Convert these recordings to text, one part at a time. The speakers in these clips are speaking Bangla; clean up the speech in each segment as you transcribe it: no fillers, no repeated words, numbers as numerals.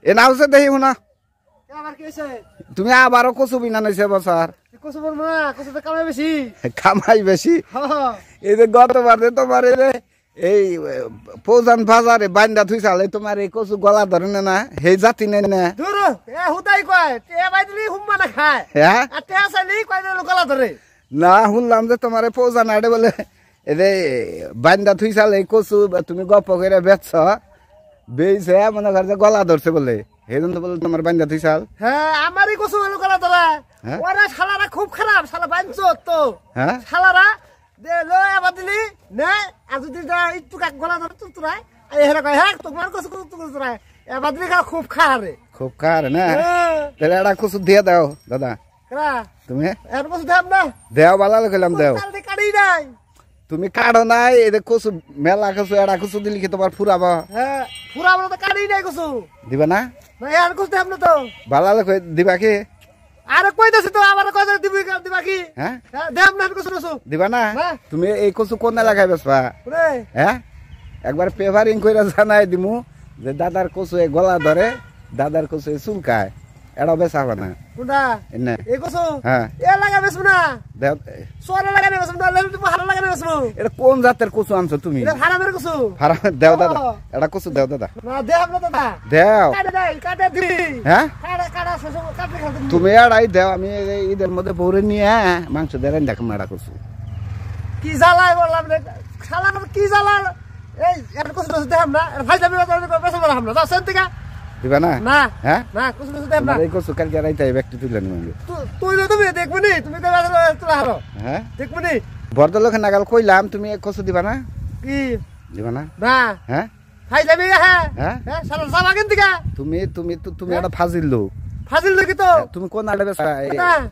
এ নাও সে দেখি শুনা আবার কি হইছে তুমি আবারও কচু বিনা নইছে বছর কচু বলবো না কচু তো কামাই বেশি কামাই বেশি এই যে গতবার যে তোমার এই পৌজান বাজারে বান্দা থুইছালে তোমার এই কচু গলা ধরে না সেই জাতি নেই না দূর এ হুদাই কয় তে বাইদলি হুম্মা না খায় হ্যাঁ আর তে আসালি কয় দিন গলা ধরে না শুনলাম যে তোমার পৌজান আড়ে বলে এই বান্দা থুইছালে কচু তুমি গপ্প করে বেচছ বেইছে মনে কর যে গলা ধরছে বলে সেই জন্য বলে তোমার বান্দা থুইছাল হ্যাঁ আমারই কচু হলো গলা ধরা ওরা শালারা খুব খারাপ শালা বাঞ্চ তো হ্যাঁ শালারা দে লো আবার দিলি নে আর যদি একটু কাক গলা ধরে তুতরায় এই হেরা কয় হ্যাঁ তোমার কচু তুতরায় এবার দিলি খুব খারে খুব কার না তাহলে একটা কচু দিয়ে দাও দাদা কেরা তুমি এর কচু দেব না দেও বালা কইলাম দেও কালকে কাটি নাই তুমি কাটো নাই এই কচু মেলা কচু এটা কচু দিলি কি তোমার ফুরাবা হ্যাঁ পুরা বলে তো কাটি নাই কচু দিবা না না আর কচু দেব না তো বালা দিবা কি আরে কইতাছি তো আবার কই দিবা কি হ্যাঁ দেব না কচু কচু দিবা না না। তুমি এই কচু কোন এলাকায় বেচবা ওরে হ্যাঁ একবার পেভারিং কইরা জানাই দিমু যে দাদার কচু এ গলা ধরে দাদার কচু এ চুলকায় এটাও বেচাবা না কোনটা এনে এই কচু হ্যাঁ এ লাগা বেসবো না দেও সোরে লাগা না বেসবো না লেলু তো ভালো লাগা না বেসবো এটা কোন জাতের কচু আনছো তুমি এটা হারামের কচু হারাম দেও দাদা এটা কচু দেও দাদা না দেব না দাদা দেও কাটে দেই কাটে দি হ্যাঁ কাটা সসো কাটে খাও তুমি এড়াই দেও আমি এই ঈদের মধ্যে বউরে নিয়ে মাংস দেরেন দেখো মারা কচু কি জ্বালাই বললাম রে শালা কি জ্বালা এই এর কচু দেব না এর ভাই যাবে বেসবো না আমরা দাও সেন্তিকা দিবা না না হ্যাঁ না কচু দেব না এই কচু কালকে রাইতে ব্যক্তি তুলে নিব তুই তুমি দেখবো নি তুমি তো তুলা হারো হ্যাঁ দেখবো নি ভদ্রলোকে নাগাল কইলাম তুমি কচু দিবা না কি দিবা না না হ্যাঁ ভাই যাবে হ্যাঁ হ্যাঁ হ্যাঁ শালা যাবা কেন দিকা তুমি তুমি তুমি একটা ফাজিল লোক ফাজিল নাকি তো তুমি কোন আড়ে বেসবা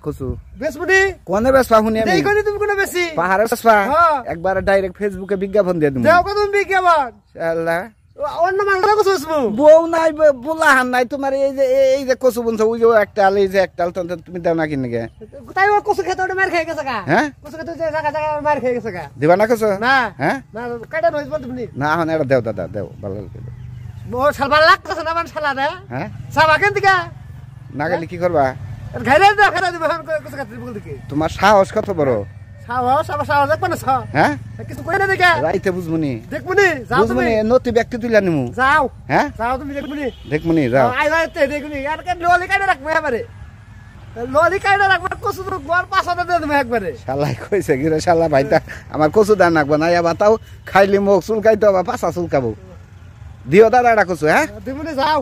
কচু বেসবুনি কোনে বেসবা শুনি আমি এই কোনি তুমি কোন বেশি পাহাড়ে বেসবা হ্যাঁ। একবার ডাইরেক্ট ফেসবুকে বিজ্ঞাপন দিয়ে দিমু দেও কত বিজ্ঞাপন আল্লাহ অন্য মানুষ কচু বেসবো বউ নাই বোলাহান নাই তোমার এই যে কচু বুনছো ওই যে একটা আল এই যে একটা আল তুমি দাও না কিনে তাই ও কচু খেতে ওটা মার খেয়ে গেছে গা হ্যাঁ কচু খেতে যে জায়গা জায়গা মার খেয়ে গেছে গা দিবা না কচু না হ্যাঁ না কাটা নইজ বল তুমি না এখন এটা দেও দাদা দেও ভালো লাগে ও শালা লাগতেছে না মান শালা দে হ্যাঁ যাবা কেন দিকা না গেলে কি করবা ঘরে দাও খেতে দিব কচু খেতে বল দিকে তোমার সাহস কত বড় সাহস আবার সাহস দেখবো না হ্যাঁ কিছু কই না দেখা রাইতে বুঝমুনি দেখবুনি যাও তুমি বুঝমুনি নতি ব্যক্তি তুইলা নিমু যাও হ্যাঁ যাও তুমি দেখবুনি দেখমুনি যাও আই রাইতে দেখুনি আর কে ললি কাইডা রাখবে এবারে ললি কাইডা রাখবে কচু তো গোর পাছাতে দে তুমি একবারে শালাই কইছে কি রে শালা ভাইটা আমার কচু দান রাখবো না আবার তাও খাইলি মুখ চুলকাইতো আবার পাছা চুলকাবো দিও দাদা এটা কচু হ্যাঁ দেখবুনি যাও